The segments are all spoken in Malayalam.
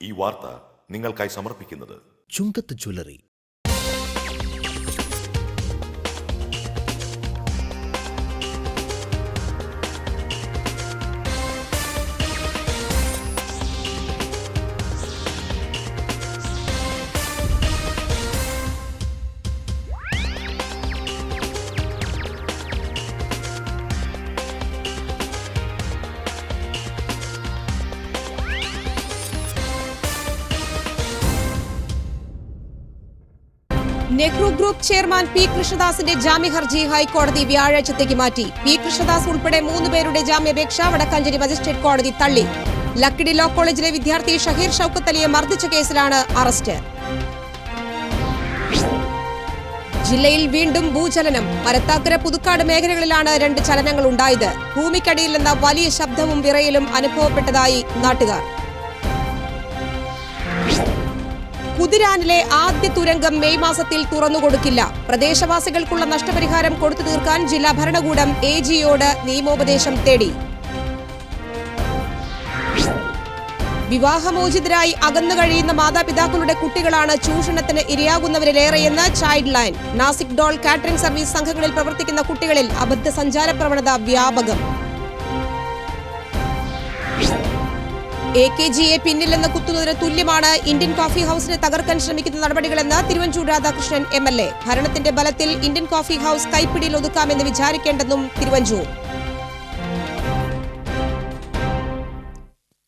ഈ വാർത്ത നിങ്ങൾക്കായി സമർപ്പിക്കുന്നത് Chungath jewellery. Nehru group chairman P കൃഷ്ണദാസിന്റെ ജാമ്യഹർജി ഹൈക്കോടതി വ്യാഴാഴ്ചത്തേക്ക് മാറ്റി. പി കൃഷ്ണദാസ് ഉൾപ്പെടെ 3 പേരുടെ ജാമ്യാപേക്ഷ വടക്കാഞ്ചേരി മജിസ്ട്രേറ്റ് കോടതി തള്ളി. ലക്കിടി ലോ കോളേജിലെ വിദ്യാർത്ഥി ഷഹീർ ഷൌക്കത്ത് അലിയെ മർദ്ദിച്ച കേസിലാണ് അറസ്റ്റ്. ജില്ലയിൽ വീണ്ടും ഭൂചലനം. മരത്താക്കര പുതുക്കാട് മേഖലകളിലാണ് 2 ചലനങ്ങൾ ഉണ്ടായത്. ഭൂമിക്കടിയിൽ നിന്ന് വലിയ ശബ്ദവും വിറയലും അനുഭവപ്പെട്ടതായി നാട്ടുകാർ. കുതിരാനിലെ ആദ്യ തുരങ്കം മെയ് മാസത്തിൽ തുറന്നുകൊടുക്കില്ല. പ്രദേശവാസികൾക്കുള്ള നഷ്ടപരിഹാരം കൊടുത്തു തീർക്കാൻ ജില്ലാ ഭരണകൂടം AGയോട് നിയമോപദേശം തേടി. വിവാഹമോചിതരായി അകന്നു കഴിയുന്ന മാതാപിതാക്കളുടെ കുട്ടികളാണ് ചൂഷണത്തിന് ഇരയാകുന്നവരിലേറെയെന്ന് child line. Nashik dhol catering service സംഘങ്ങളിൽ പ്രവർത്തിക്കുന്ന കുട്ടികളിൽ അബദ്ധ സഞ്ചാര പ്രവണത വ്യാപകം. AKGയെ പിന്നിലെന്ന് കുത്തുന്നതിന് തുല്യമാണ് ഇന്ത്യൻ കോഫി ഹൌസിനെ തകർക്കാൻ ശ്രമിക്കുന്ന നടപടികളെന്ന് തിരുവഞ്ചൂർ രാധാകൃഷ്ണൻ MLA. ഭരണത്തിന്റെ ബലത്തിൽ ഇന്ത്യൻ കോഫി ഹൌസ് കൈപ്പിടിയിൽ ഒതുക്കാമെന്ന് വിചാരിക്കേണ്ടെന്നും തിരുവഞ്ചൂർ.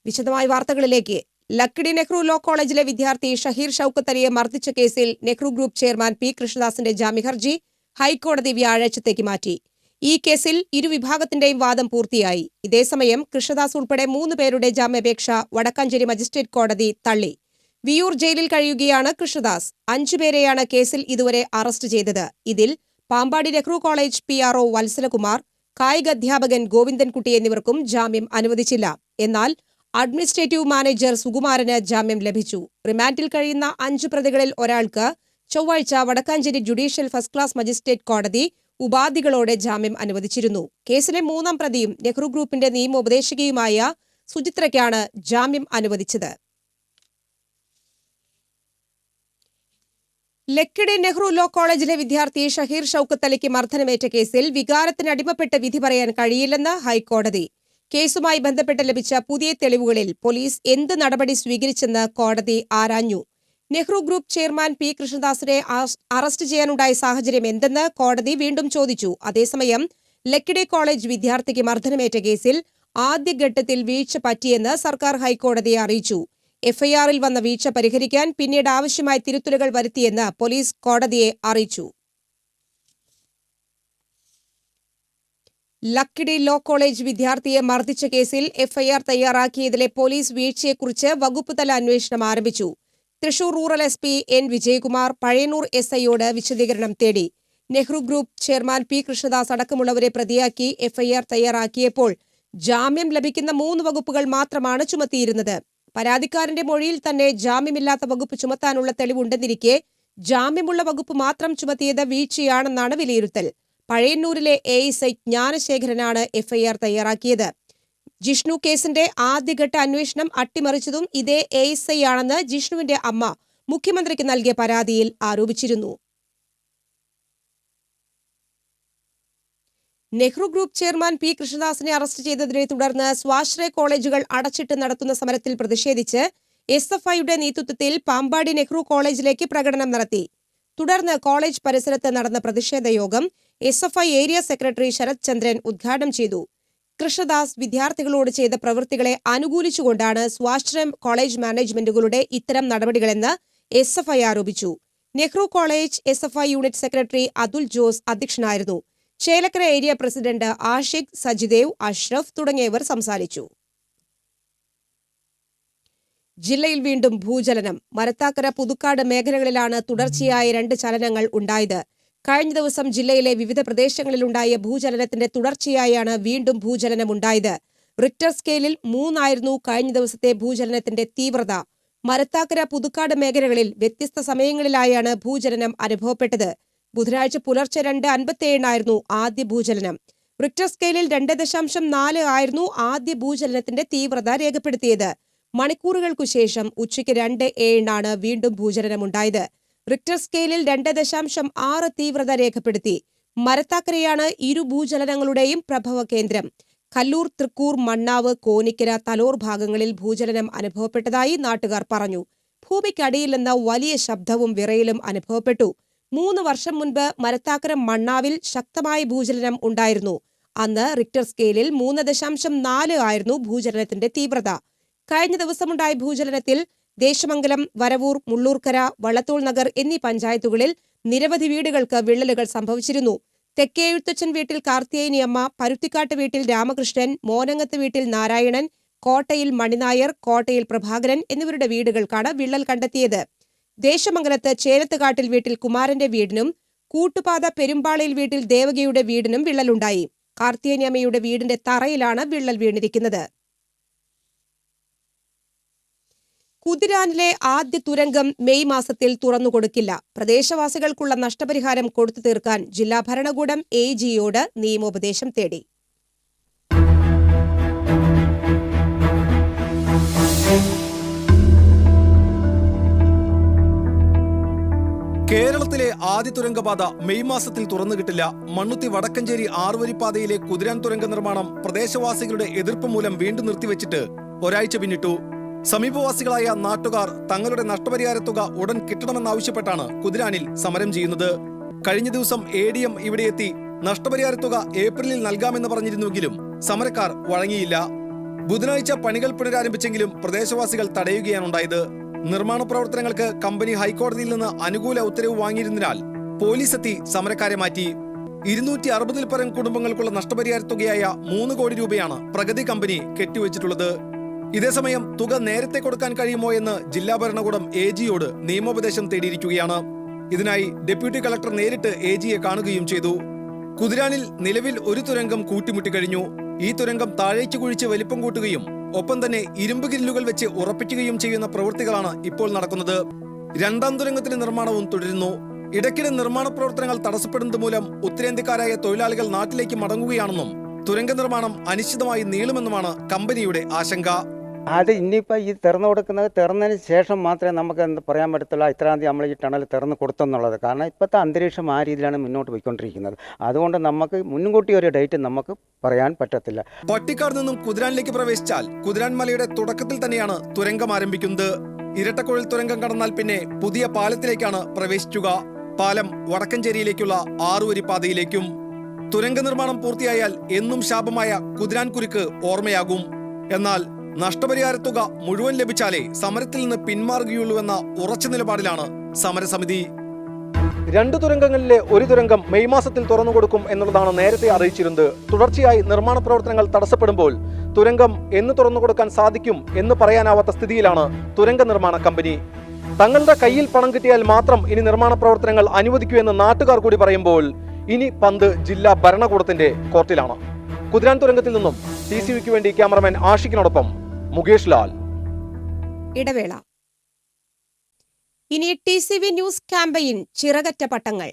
വിശദമായ വാർത്തകളിലേക്ക്. ലക്കിടി നെഹ്റു ലോ കോളേജിലെ വിദ്യാർത്ഥി ഷഹീർ ഷൌക്കത്ത് അലിയെ മർദ്ദിച്ച കേസിൽ നെഹ്റു ഗ്രൂപ്പ് ചെയർമാൻ പി കൃഷ്ണദാസിന്റെ ജാമ്യഹർജി ഹൈക്കോടതി വ്യാഴാഴ്ചത്തേക്ക് മാറ്റി. ഈ കേസിൽ ഇരുവിഭാഗത്തിന്റെയും വാദം പൂർത്തിയായി. ഇതേസമയം കൃഷ്ണദാസ് ഉൾപ്പെടെ 3 പേരുടെ ജാമ്യാപേക്ഷ വടക്കാഞ്ചേരി മജിസ്ട്രേറ്റ് കോടതി തള്ളി. വിയൂർ ജയിലിൽ കഴിയുകയാണ് കൃഷ്ണദാസ്. 5 പേരെയാണ് കേസിൽ ഇതുവരെ അറസ്റ്റ് ചെയ്തത്. ഇതിൽ പാമ്പാടി നെഹ്റു കോളേജ് PRO വത്സലകുമാർ, കായിക അധ്യാപകൻ ഗോവിന്ദൻകുട്ടി എന്നിവർക്കും ജാമ്യം അനുവദിച്ചില്ല. എന്നാൽ അഡ്മിനിസ്ട്രേറ്റീവ് മാനേജർ സുകുമാരന് ജാമ്യം ലഭിച്ചു. റിമാൻഡിൽ കഴിയുന്ന 5 പ്രതികളിൽ ഒരാൾക്ക് ചൊവ്വാഴ്ച Vadakkanchery judicial first class magistrate കോടതി ഉപാധികളോടെ ജാമ്യം അനുവദിച്ചിരുന്നു. കേസിലെ 3ാം പ്രതിയും നെഹ്റു ഗ്രൂപ്പിന്റെ നിയമോപദേശകയുമായ സുചിത്രയ്ക്കാണ് ജാമ്യം അനുവദിച്ചത്. ലക്കിടി നെഹ്റു ലോ കോളേജിലെ വിദ്യാർത്ഥി ഷഹീർ ഷൌക്കത്ത് അലിക്ക് മർദ്ദനമേറ്റ കേസിൽ വികാരത്തിന് അടിമപ്പെട്ട് വിധി പറയാൻ കഴിയില്ലെന്ന് ഹൈക്കോടതി. കേസുമായി ബന്ധപ്പെട്ട് ലഭിച്ച പുതിയ തെളിവുകളിൽ പോലീസ് എന്ത് നടപടി സ്വീകരിച്ചെന്ന് കോടതി ആരാഞ്ഞു. നെഹ്റു ഗ്രൂപ്പ് ചെയർമാൻ പി കൃഷ്ണദാസിനെ അറസ്റ്റ് ചെയ്യാനുണ്ടായ സാഹചര്യം എന്തെന്ന് കോടതി വീണ്ടും ചോദിച്ചു. അതേസമയം ലക്കിടി കോളേജ് വിദ്യാർത്ഥിക്ക് മർദ്ദനമേറ്റ കേസിൽ ആദ്യഘട്ടത്തിൽ വീഴ്ച പറ്റിയെന്ന് സർക്കാർ ഹൈക്കോടതിയെ അറിയിച്ചു. FIRൽ വന്ന വീഴ്ച പരിഹരിക്കാൻ പിന്നീട് ആവശ്യമായ തിരുത്തലുകൾ വരുത്തിയെന്ന് പോലീസ് കോടതിയെ അറിയിച്ചു. ലക്കിടി ലോ കോളേജ് വിദ്യാർത്ഥിയെ മർദ്ദിച്ച കേസിൽ FIR തയ്യാറാക്കിയതിലെ പോലീസ് വീഴ്ചയെക്കുറിച്ച് വകുപ്പുതല അന്വേഷണം ആരംഭിച്ചു. Thrissur rural SP N Vijayakumar Pazhayannur SIയോട് വിശദീകരണം തേടി. Nehru group chairman P Krishnadas അടക്കമുള്ളവരെ പ്രതിയാക്കി FIR തയ്യാറാക്കിയപ്പോൾ ജാമ്യം ലഭിക്കുന്ന 3 വകുപ്പുകൾ മാത്രമാണ് ചുമത്തിയിരുന്നത്. പരാതിക്കാരന്റെ മൊഴിയിൽ തന്നെ ജാമ്യമില്ലാത്ത വകുപ്പ് ചുമത്താനുള്ള തെളിവുണ്ടെന്നിരിക്കെ ജാമ്യമുള്ള വകുപ്പ് മാത്രം ചുമത്തിയത് വീഴ്ചയാണെന്നാണ് വിലയിരുത്തൽ. പഴയന്നൂരിലെ ASI ജ്ഞാനശേഖരനാണ് FIR തയ്യാറാക്കിയത്. ജിഷ്ണു കേസിന്റെ ആദ്യഘട്ട അന്വേഷണം അട്ടിമറിച്ചതും ഇതേ ASI ആണെന്ന് ജിഷ്ണുവിന്റെ അമ്മ മുഖ്യമന്ത്രിക്ക് നൽകിയ പരാതിയിൽ ആരോപിച്ചിരുന്നു. നെഹ്റു ഗ്രൂപ്പ് ചെയർമാൻ പി കൃഷ്ണദാസിനെ അറസ്റ്റ് ചെയ്തതിനെ തുടർന്ന് സ്വാശ്രയ കോളേജുകൾ അടച്ചിട്ട് നടത്തുന്ന സമരത്തിൽ പ്രതിഷേധിച്ച് SFIയുടെ നേതൃത്വത്തിൽ പാമ്പാടി നെഹ്റു കോളേജിലേക്ക് പ്രകടനം നടത്തി. തുടർന്ന് കോളേജ് പരിസരത്ത് നടന്ന പ്രതിഷേധ യോഗം SFI ഏരിയ സെക്രട്ടറി ശരത് ചന്ദ്രൻ ഉദ്ഘാടനം ചെയ്തു. കൃഷ്ണദാസ് വിദ്യാർത്ഥികളോട് ചെയ്ത പ്രവൃത്തികളെ അനുകൂലിച്ചുകൊണ്ടാണ് സ്വാശ്രയ കോളേജ് മാനേജ്മെന്റുകളുടെ ഇത്തരം നടപടികളെന്ന് SFI ആരോപിച്ചു. Nehru college SFI unit secretary Athul Jose അധ്യക്ഷനായിരുന്നു. ചേലക്കര ഏരിയ പ്രസിഡന്റ് ആഷിഖ്, സജിദേവ്, അഷ്റഫ് തുടങ്ങിയവർ സംസാരിച്ചു. ജില്ലയിൽ വീണ്ടും ഭൂചലനം. മരത്താക്കര പുതുക്കാട് മേഖലകളിലാണ് തുടർച്ചയായ 2 ചലനങ്ങൾ ഉണ്ടായത്. കഴിഞ്ഞ ദിവസം ജില്ലയിലെ വിവിധ പ്രദേശങ്ങളിലുണ്ടായ ഭൂചലനത്തിന്റെ തുടർച്ചയായാണ് വീണ്ടും ഭൂചലനമുണ്ടായത്. റിക്ടർ സ്കെയിലിൽ 3 ആയിരുന്നു കഴിഞ്ഞ ദിവസത്തെ ഭൂചലനത്തിന്റെ തീവ്രത. മരത്താക്കര പുതുക്കാട് മേഖലകളിൽ വ്യത്യസ്ത സമയങ്ങളിലായാണ് ഭൂചലനം അനുഭവപ്പെട്ടത്. ബുധനാഴ്ച പുലർച്ചെ 2:57 ആദ്യ ഭൂചലനം. റിക്ടർ സ്കെയിലിൽ 2.4 ആയിരുന്നു ആദ്യ ഭൂചലനത്തിന്റെ തീവ്രത രേഖപ്പെടുത്തിയത്. മണിക്കൂറുകൾക്കു ശേഷം ഉച്ചയ്ക്ക് 2:07 വീണ്ടും ഭൂചലനമുണ്ടായത്. റിക്ടർ സ്കെയിലിൽ 2.6 തീവ്രത രേഖപ്പെടുത്തി. മരത്താക്കരയാണ് ഇരു ഭൂചലനങ്ങളുടെയും പ്രഭവ കേന്ദ്രം. കല്ലൂർ, തൃക്കൂർ, മണ്ണാവ്, കോനിക്കര, തലോർ ഭാഗങ്ങളിൽ ഭൂചലനം അനുഭവപ്പെട്ടതായി നാട്ടുകാർ പറഞ്ഞു. ഭൂമിക്കടിയിൽ നിന്ന് വലിയ ശബ്ദവും വിറയലും അനുഭവപ്പെട്ടു. 3 വർഷം മുൻപ് മരത്താക്കര മണ്ണാവിൽ ശക്തമായ ഭൂചലനം ഉണ്ടായിരുന്നു. അന്ന് റിക്ടർ സ്കെയിലിൽ 3.4 ആയിരുന്നു ഭൂചലനത്തിന്റെ തീവ്രത. കഴിഞ്ഞ ദിവസമുണ്ടായ ഭൂചലനത്തിൽ ദേശമംഗലം, വരവൂർ, മുള്ളൂർക്കര, വള്ളത്തോൾ നഗർ എന്നീ പഞ്ചായത്തുകളിൽ നിരവധി വീടുകൾക്ക് വിള്ളലുകൾ സംഭവിച്ചിരുന്നു. തെക്കേ എഴുത്തച്ഛൻ വീട്ടിൽ കാർത്തിയായനിയമ്മ, പരുത്തിക്കാട്ട് വീട്ടിൽ രാമകൃഷ്ണൻ, മോനങ്ങത്ത് വീട്ടിൽ നാരായണൻ, കോട്ടയിൽ മണിനായർ, കോട്ടയിൽ പ്രഭാകരൻ എന്നിവരുടെ വീടുകൾക്കാണ് വിള്ളൽ കണ്ടെത്തിയത്. ദേശമംഗലത്ത് ചേരത്തുകാട്ടിൽ വീട്ടിൽ കുമാരന്റെ വീടിനും കൂട്ടുപാത പെരുമ്പാളയിൽ വീട്ടിൽ ദേവകിയുടെ വീടിനും വിള്ളലുണ്ടായി. കാർത്തിയായനിയമ്മയുടെ വീടിന്റെ തറയിലാണ് വിള്ളൽ വീണിരിക്കുന്നത്. കുതിരാനിലെ ആദ്യ തുരങ്കം മെയ് മാസത്തിൽ തുറന്നുകൊടുക്കില്ല. പ്രദേശവാസികൾക്കുള്ള നഷ്ടപരിഹാരം കൊടുത്തു തീർക്കാൻ ജില്ലാ ഭരണകൂടം AGയോട് നിയമോപദേശം തേടി. കേരളത്തിലെ ആദ്യ തുരങ്കപാത മെയ് മാസത്തിൽ തുറന്നു കിട്ടില്ല. മണ്ണുത്തി വടക്കഞ്ചേരി 6 വരിപ്പാതയിലെ കുതിരാൻ തുരങ്ക നിർമ്മാണം പ്രദേശവാസികളുടെ എതിർപ്പ് മൂലം വീണ്ടും നിർത്തിവെച്ചിട്ട് ഒരാഴ്ച പിന്നിട്ടു. സമീപവാസികളായ നാട്ടുകാർ തങ്ങളുടെ നഷ്ടപരിഹാര തുക ഉടൻ കിട്ടണമെന്നാവശ്യപ്പെട്ടാണ് കുതിരാനിൽ സമരം ചെയ്യുന്നത്. കഴിഞ്ഞ ദിവസം ADM ഇവിടെ എത്തി നഷ്ടപരിഹാര തുക ഏപ്രിലിൽ നൽകാമെന്ന് പറഞ്ഞിരുന്നുവെങ്കിലും സമരക്കാർ വഴങ്ങിയില്ല. ബുധനാഴ്ച പണികൾ പുനരാരംഭിച്ചെങ്കിലും പ്രദേശവാസികൾ തടയുകയാണുണ്ടായത്. നിർമ്മാണ പ്രവർത്തനങ്ങൾക്ക് കമ്പനി ഹൈക്കോടതിയിൽ നിന്ന് അനുകൂല ഉത്തരവ് വാങ്ങിയിരുന്നതിനാൽ പോലീസെത്തി സമരക്കാരെ മാറ്റി. 260-ൽ പരം കുടുംബങ്ങൾക്കുള്ള നഷ്ടപരിഹാര തുകയായ 3 കോടി രൂപയാണ് പ്രഗതി കമ്പനി കെട്ടിവെച്ചിട്ടുള്ളത്. ഇതേസമയം തുക നേരത്തെ കൊടുക്കാൻ കഴിയുമോ എന്ന് ജില്ലാ ഭരണകൂടം AGയോട് നിയമോപദേശം തേടിയിരിക്കുകയാണ്. ഇതിനായി ഡെപ്യൂട്ടി കളക്ടർ നേരിട്ട് AGയെ കാണുകയും ചെയ്തു. കുതിരാനിൽ നിലവിൽ ഒരു തുരങ്കം കൂട്ടിമുട്ടി കഴിഞ്ഞു. ഈ തുരങ്കം താഴേക്ക് കുഴിച്ച് വലിപ്പം കൂട്ടുകയും ഒപ്പം തന്നെ ഇരുമ്പ് ഗ്രില്ലുകൾ വെച്ച് ഉറപ്പിക്കുകയും ചെയ്യുന്ന പ്രവൃത്തികളാണ് ഇപ്പോൾ നടക്കുന്നത്. 2ാം തുരങ്കത്തിന്റെ നിർമ്മാണവും തുടരുന്നു. ഇടയ്ക്കിടെ നിർമ്മാണ പ്രവർത്തനങ്ങൾ തടസ്സപ്പെടുന്നത് മൂലം ഉത്തരേന്ത്യക്കാരായ തൊഴിലാളികൾ നാട്ടിലേക്ക് മടങ്ങുകയാണെന്നും തുരങ്ക നിർമ്മാണം അനിശ്ചിതമായി നീളുമെന്നുമാണ് കമ്പനിയുടെ ആശങ്ക. അത് ഇനിയിപ്പോൾ ഈ തുറന്നതിന് ശേഷം മാത്രമേ നമുക്ക് എന്ത് പറയാൻ പറ്റത്തുള്ളൂ ഇത്രാം തീയതി നമ്മൾ ഈ ടണൽ തുറന്ന് കൊടുത്തെന്നുള്ളത്. കാരണം ഇപ്പോഴത്തെ അന്തരീക്ഷം ആ രീതിയിലാണ് മുന്നോട്ട് പോയിക്കൊണ്ടിരിക്കുന്നത്. അതുകൊണ്ട് നമുക്ക് മുൻകൂട്ടി ഒരു ഡേറ്റ് നമുക്ക് പറയാൻ പറ്റത്തില്ല. പട്ടിക്കാട് നിന്നും കുതിരാനിലേക്ക് പ്രവേശിച്ചാൽ കുതിരാൻ മലയുടെ തുടക്കത്തിൽ തന്നെയാണ് തുരങ്കം ആരംഭിക്കുന്നത്. ഇരട്ടക്കുഴൽ തുരങ്കം കടന്നാൽ പിന്നെ പുതിയ പാലത്തിലേക്കാണ് പ്രവേശിക്കുക. പാലം വടക്കഞ്ചേരിയിലേക്കുള്ള 6 വരിപ്പാതയിലേക്കും. തുരങ്ക നിർമ്മാണം പൂർത്തിയായാൽ എന്നും ശാപമായ കുതിരാൻ കുരുക്ക് ഓർമ്മയാകും. എന്നാൽ നഷ്ടപരിഹാര തുക മുഴുവൻ ലഭിച്ചാലേ സമരത്തിൽ നിന്ന് പിന്മാറുകയുള്ളൂവെന്ന ഉറച്ച നിലപാടിലാണ് സമരസമിതി. 2 തുരങ്കങ്ങളിലെ ഒരു തുരങ്കം മെയ് മാസത്തിൽ തുറന്നു കൊടുക്കും എന്നുള്ളതാണ് നേരത്തെ അറിയിച്ചിരുന്നത്. തുടർച്ചയായി നിർമ്മാണ പ്രവർത്തനങ്ങൾ തടസ്സപ്പെടുമ്പോൾ തുരങ്കം എന്ന് തുറന്നു കൊടുക്കാൻ സാധിക്കും എന്ന് പറയാനാവാത്ത സ്ഥിതിയിലാണ് തുരങ്ക നിർമ്മാണ കമ്പനി. തങ്ങളുടെ കയ്യിൽ പണം കിട്ടിയാൽ മാത്രം ഇനി നിർമ്മാണ പ്രവർത്തനങ്ങൾ അനുവദിക്കൂ എന്ന് നാട്ടുകാർ കൂടി പറയുമ്പോൾ ഇനി പന്ത് ജില്ലാ ഭരണകൂടത്തിന്റെ കോർട്ടിലാണ്. കുതിരാൻ തുരങ്കത്തിൽ നിന്നും TCVക്ക് വേണ്ടി ക്യാമറമാൻ ആഷിഖിനോടൊപ്പം മുകേഷ് ലാൽ. ഇടവേള. ഇനി TCV ന്യൂസ് ക്യാമ്പയിൻ ചിറകറ്റ പട്ടങ്ങൾ.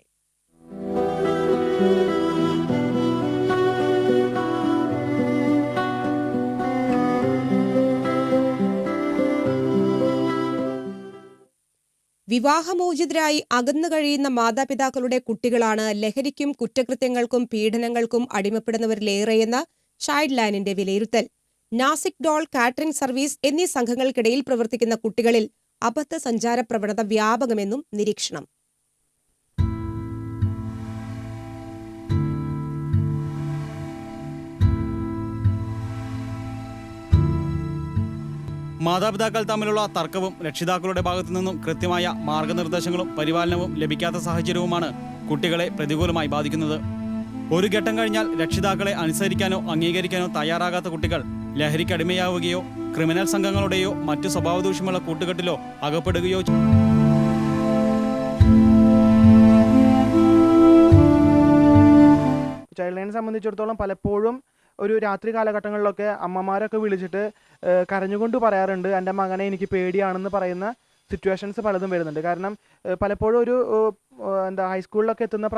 വിവാഹമോചിതരായി അകന്നു കഴിയുന്ന മാതാപിതാക്കളുടെ കുട്ടികളാണ് ലഹരിക്കും കുറ്റകൃത്യങ്ങൾക്കും പീഡനങ്ങൾക്കും അടിമപ്പെടുന്നവരിലേറെയെന്ന് ചൈൽഡ് ലൈനിന്റെ വിലയിരുത്തൽ. നാസിക് ഡോൾ, കാറ്ററിംഗ് സർവീസ് എന്നീ സംഘങ്ങൾക്കിടയിൽ പ്രവർത്തിക്കുന്ന കുട്ടികളിൽ അബദ്ധ സഞ്ചാര പ്രവണത വ്യാപകമെന്നും നിരീക്ഷണം. മാതാപിതാക്കൾ തമ്മിലുള്ള തർക്കവും രക്ഷിതാക്കളുടെ ഭാഗത്തു നിന്നും കൃത്യമായ മാർഗനിർദ്ദേശങ്ങളും പരിപാലനവും ലഭിക്കാത്ത സാഹചര്യവുമാണ് കുട്ടികളെ പ്രതികൂലമായി ബാധിക്കുന്നത്. ഒരു ഘട്ടം കഴിഞ്ഞാൽ രക്ഷിതാക്കളെ അനുസരിക്കാനോ അംഗീകരിക്കാനോ തയ്യാറാകാത്ത കുട്ടികൾ ലഹരിക്കടിമയാവുകയോ ക്രിമിനൽ സംഘങ്ങളുടെയോ മറ്റു സ്വഭാവദൂഷ്യമുള്ള കൂട്ടുകെട്ടിലോ അകപ്പെടുകയോ ചൈൽഡ് ലൈനെ സംബന്ധിച്ചിടത്തോളം പലപ്പോഴും ഒരു രാത്രി കാലഘട്ടങ്ങളിലൊക്കെ അമ്മമാരൊക്കെ വിളിച്ചിട്ട് കരഞ്ഞുകൊണ്ട് പറയാറുണ്ട്, എൻ്റെ മകനെ എനിക്ക് പേടിയാണെന്ന് പറയുന്ന സിറ്റുവേഷൻസ് പലതും വരുന്നുണ്ട്. കാരണം പലപ്പോഴും ഒരു ഹൈസ്കൂളിലൊക്കെ എത്തുന്ന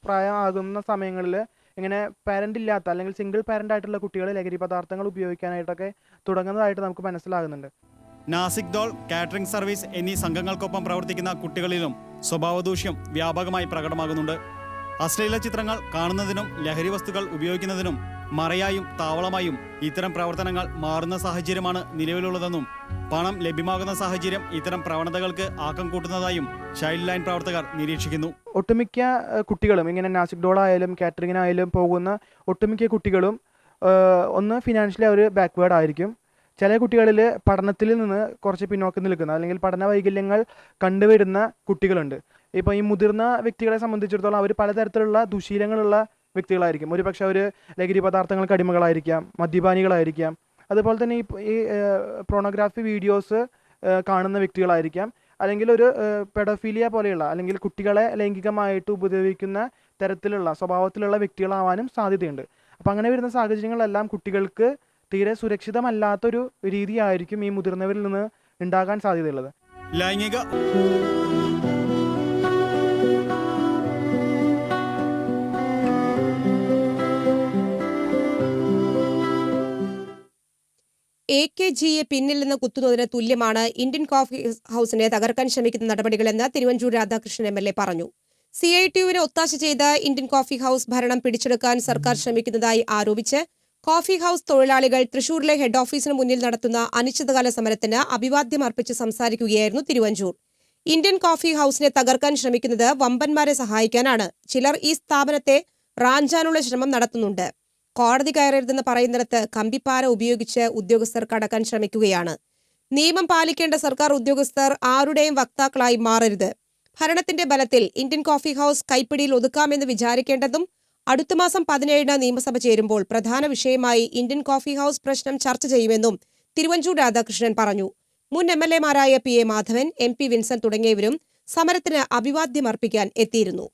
പ്രായമാകുന്ന സമയങ്ങളിൽ ഇങ്ങനെ പാരൻ്റ് ഇല്ലാത്ത അല്ലെങ്കിൽ സിംഗിൾ പാരൻ്റ് ആയിട്ടുള്ള കുട്ടികൾ ലഹരി പദാർത്ഥങ്ങൾ ഉപയോഗിക്കാനായിട്ടൊക്കെ തുടങ്ങുന്നതായിട്ട് നമുക്ക് മനസ്സിലാകുന്നുണ്ട്. നാസിക് ദോൾ, കാറ്ററിംഗ് സർവീസ് എന്നീ സംഘങ്ങൾക്കൊപ്പം പ്രവർത്തിക്കുന്ന കുട്ടികളിലും സ്വഭാവദൂഷ്യം വ്യാപകമായി പ്രകടമാകുന്നുണ്ട്. അശ്ലീല ചിത്രങ്ങൾ കാണുന്നതിനും ലഹരി വസ്തുക്കൾ ഉപയോഗിക്കുന്നതിനും മറയായും താവളമായും ഇത്തരം പ്രവർത്തനങ്ങൾ മാറുന്ന സാഹചര്യമാണ് നിലവിലുള്ളതെന്നും പണം ലഭ്യമാകുന്ന സാഹചര്യം ഇത്തരം പ്രവണതകൾക്ക് ആക്കം കൂട്ടുന്നതായും ചൈൽഡ് ലൈൻ പ്രവർത്തകർ നിരീക്ഷിക്കുന്നു. ഒട്ടുമിക്ക കുട്ടികളും ഇങ്ങനെ നാസിക് ഡോളായാലും കാറ്ററിങ്ങിനായാലും പോകുന്ന ഒട്ടുമിക്ക കുട്ടികളും ഒന്ന് ഫിനാൻഷ്യലി അവർ ബാക്ക്വേർഡ് ആയിരിക്കും. ചില കുട്ടികളിൽ പഠനത്തിൽ നിന്ന് കുറച്ച് പിന്നോക്കം നിൽക്കുന്ന അല്ലെങ്കിൽ പഠന വൈകല്യങ്ങൾ കണ്ടുവരുന്ന കുട്ടികളുണ്ട്. ഇപ്പോൾ ഈ മുതിർന്ന വ്യക്തികളെ സംബന്ധിച്ചിടത്തോളം അവർ പലതരത്തിലുള്ള ദുശീലങ്ങളുള്ള വ്യക്തികളായിരിക്കും. ഒരുപക്ഷെ അവർ ലഹരി പദാർത്ഥങ്ങൾക്ക് അടിമകളായിരിക്കാം, മദ്യപാനികളായിരിക്കാം. അതുപോലെ തന്നെ ഈ പ്രോണോഗ്രാഫി വീഡിയോസ് കാണുന്ന വ്യക്തികളായിരിക്കാം. അല്ലെങ്കിൽ ഒരു പെഡോഫീലിയ പോലെയുള്ള അല്ലെങ്കിൽ കുട്ടികളെ ലൈംഗികമായിട്ട് ഉപദ്രവിക്കുന്ന തരത്തിലുള്ള സ്വഭാവത്തിലുള്ള വ്യക്തികളാവാനും സാധ്യതയുണ്ട്. അപ്പം അങ്ങനെ വരുന്ന സാഹചര്യങ്ങളെല്ലാം കുട്ടികൾക്ക് തീരെ സുരക്ഷിതമല്ലാത്തൊരു രീതിയായിരിക്കും ഈ മുതിർന്നവരിൽ നിന്ന് ഉണ്ടാകാൻ സാധ്യതയുള്ളത്. ലൈംഗിക AKGയെ പിന്നിൽ നിന്ന് കുത്തുന്നതിന് തുല്യമാണ് ഇന്ത്യൻ കോഫി ഹൌസിനെ തകർക്കാൻ ശ്രമിക്കുന്ന നടപടികളെന്ന് തിരുവഞ്ചൂർ രാധാകൃഷ്ണൻ MLA പറഞ്ഞു. CITUവിന് ഒത്താശ ചെയ്ത് ഇന്ത്യൻ കോഫി ഹൌസ് ഭരണം പിടിച്ചെടുക്കാൻ സർക്കാർ ശ്രമിക്കുന്നതായി ആരോപിച്ച് കോഫി ഹൌസ് തൊഴിലാളികൾ തൃശൂരിലെ ഹെഡ് ഓഫീസിന് മുന്നിൽ നടത്തുന്ന അനിശ്ചിതകാല സമരത്തിന് അഭിവാദ്യം അർപ്പിച്ച് സംസാരിക്കുകയായിരുന്നു തിരുവഞ്ചൂർ. ഇന്ത്യൻ കോഫി ഹൌസിനെ തകർക്കാൻ ശ്രമിക്കുന്നത് വമ്പന്മാരെ സഹായിക്കാനാണ്. ചിലർ ഈ സ്ഥാപനത്തെ റാഞ്ചാനുള്ള ശ്രമം നടത്തുന്നുണ്ട്. കോടതി കയറരുതെന്ന് പറയുന്നിടത്ത് കമ്പിപ്പാര ഉപയോഗിച്ച് ഉദ്യോഗസ്ഥർ കടക്കാൻ ശ്രമിക്കുകയാണ്. നിയമം പാലിക്കേണ്ട സർക്കാർ ഉദ്യോഗസ്ഥർ ആരുടെയും വക്താക്കളായി മാറരുത്. ഭരണത്തിന്റെ ബലത്തിൽ ഇന്ത്യൻ കോഫി ഹൌസ് കൈപ്പിടിയിൽ ഒതുക്കാമെന്ന് വിചാരിക്കേണ്ടതും അടുത്ത മാസം 17 നിയമസഭ ചേരുമ്പോൾ പ്രധാന വിഷയമായി ഇന്ത്യൻ കോഫി ഹൌസ് പ്രശ്നം ചർച്ച ചെയ്യുമെന്നും തിരുവഞ്ചൂർ രാധാകൃഷ്ണൻ പറഞ്ഞു. മുൻ MLAമാരായ PA മാധവൻ, MP വിൻസെന്റ് തുടങ്ങിയവരും സമരത്തിന് അഭിവാദ്യമർപ്പിക്കാൻ എത്തിയിരുന്നു.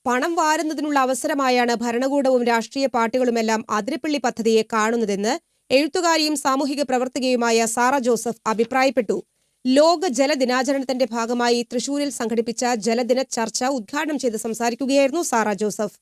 പണം വാരുന്നതിനുള്ള അവസരമായാണ് ഭരണകൂടവും രാഷ്ട്രീയ പാർട്ടികളുമെല്ലാം അതിരപ്പള്ളി പദ്ധതിയെ കാണുന്നതെന്ന് എഴുത്തുകാരിയും സാമൂഹിക പ്രവർത്തകയുമായ സാറ ജോസഫ് അഭിപ്രായപ്പെട്ടു. ലോക ജലദിനാചരണത്തിന്റെ ഭാഗമായി തൃശൂരിൽ സംഘടിപ്പിച്ച ജലദിന ചർച്ച ഉദ്ഘാടനം ചെയ്ത് സംസാരിക്കുകയായിരുന്നു സാറ ജോസഫ്.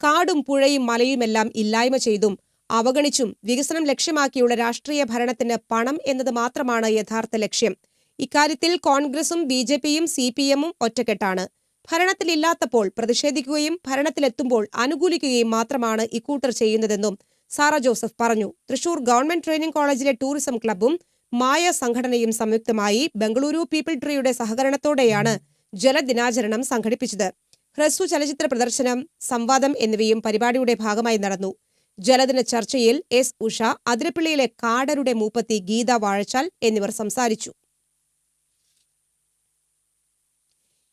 കാടും പുഴയും മലയുമെല്ലാം ഇല്ലായ്മ ചെയ്തും അവഗണിച്ചും വികസനം ലക്ഷ്യമാക്കിയുള്ള രാഷ്ട്രീയ ഭരണത്തിന് പണം എന്നത് മാത്രമാണ് യഥാർത്ഥ ലക്ഷ്യം. ഇക്കാര്യത്തിൽ കോൺഗ്രസും BJPയും CPMും ഒറ്റക്കെട്ടാണ്. ഭരണത്തിലില്ലാത്തപ്പോൾ പ്രതിഷേധിക്കുകയും ഭരണത്തിലെത്തുമ്പോൾ അനുകൂലിക്കുകയും മാത്രമാണ് ഇക്കൂട്ടർ ചെയ്യുന്നതെന്നും സാറ ജോസഫ് പറഞ്ഞു. തൃശൂർ ഗവൺമെന്റ് ട്രെയിനിംഗ് കോളേജിലെ ടൂറിസം ക്ലബ്ബും മായ സംഘടനയും സംയുക്തമായി ബംഗളൂരു പീപ്പിൾ ട്രീയുടെ സഹകരണത്തോടെയാണ് ജലദിനാചരണം സംഘടിപ്പിച്ചത്. ഹ്രസ്വ ചലച്ചിത്ര പ്രദർശനം, സംവാദം എന്നിവയും പരിപാടിയുടെ ഭാഗമായി നടന്നു. ജലദിന ചർച്ചയിൽ S. ഉഷ, അതിരപ്പള്ളിയിലെ കാടരുടെ മൂപ്പത്തി ഗീത വാഴച്ചാൽ എന്നിവർ സംസാരിച്ചു.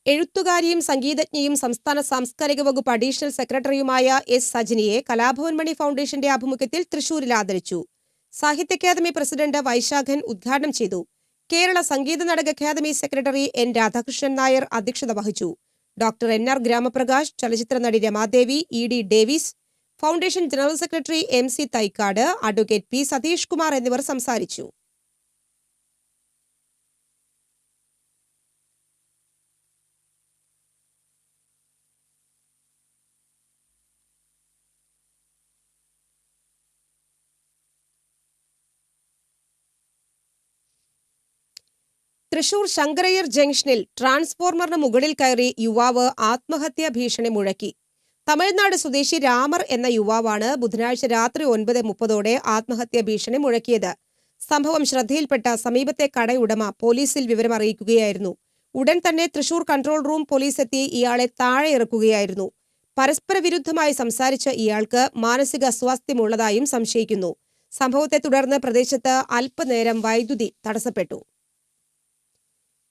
എഴുത്തുകാരിയും സംഗീതജ്ഞയും സംസ്ഥാന സാംസ്കാരിക വകുപ്പ് അഡീഷണൽ സെക്രട്ടറിയുമായ S. സജിനിയെ കലാഭവൻ മണി ഫൗണ്ടേഷന്റെ ആഭിമുഖ്യത്തിൽ തൃശൂരിൽ ആദരിച്ചു. സാഹിത്യ അക്കാദമി പ്രസിഡന്റ് വൈശാഖൻ ഉദ്ഘാടനം ചെയ്തു. Kerala Sangeetha Nataka academy secretary N. Radhakrishnan Nair അധ്യക്ഷത വഹിച്ചു. ഡോക്ടർ NR ഗ്രാമപ്രകാശ്, ചലച്ചിത്ര നടി Ramadevi, ED Davis, foundation general secretary MC Thaikkad, advocate P. Satheesh Kumar എന്നിവർ സംസാരിച്ചു. തൃശൂർ ശങ്കരയ്യർ ജംഗ്ഷനിൽ ട്രാൻസ്ഫോർമറിന് മുകളിൽ കയറി യുവാവ് ആത്മഹത്യാ ഭീഷണി മുഴക്കി. തമിഴ്നാട് സ്വദേശി രാമർ എന്ന യുവാവാണ് ബുധനാഴ്ച രാത്രി 9:30 ആത്മഹത്യാ ഭീഷണി മുഴക്കിയത്. സംഭവം ശ്രദ്ധയിൽപ്പെട്ട സമീപത്തെ കടയുടമ പോലീസിൽ വിവരമറിയിക്കുകയായിരുന്നു. ഉടൻ തന്നെ തൃശൂർ കൺട്രോൾ റൂം പോലീസ് എത്തി ഇയാളെ താഴെ ഇറക്കുകയായിരുന്നു. പരസ്പര വിരുദ്ധമായി സംസാരിച്ച ഇയാൾക്ക് മാനസിക അസ്വാസ്ഥ്യമുള്ളതായും സംശയിക്കുന്നു. സംഭവത്തെ തുടർന്ന് പ്രദേശത്ത് അല്പനേരം വൈദ്യുതി തടസ്സപ്പെട്ടു.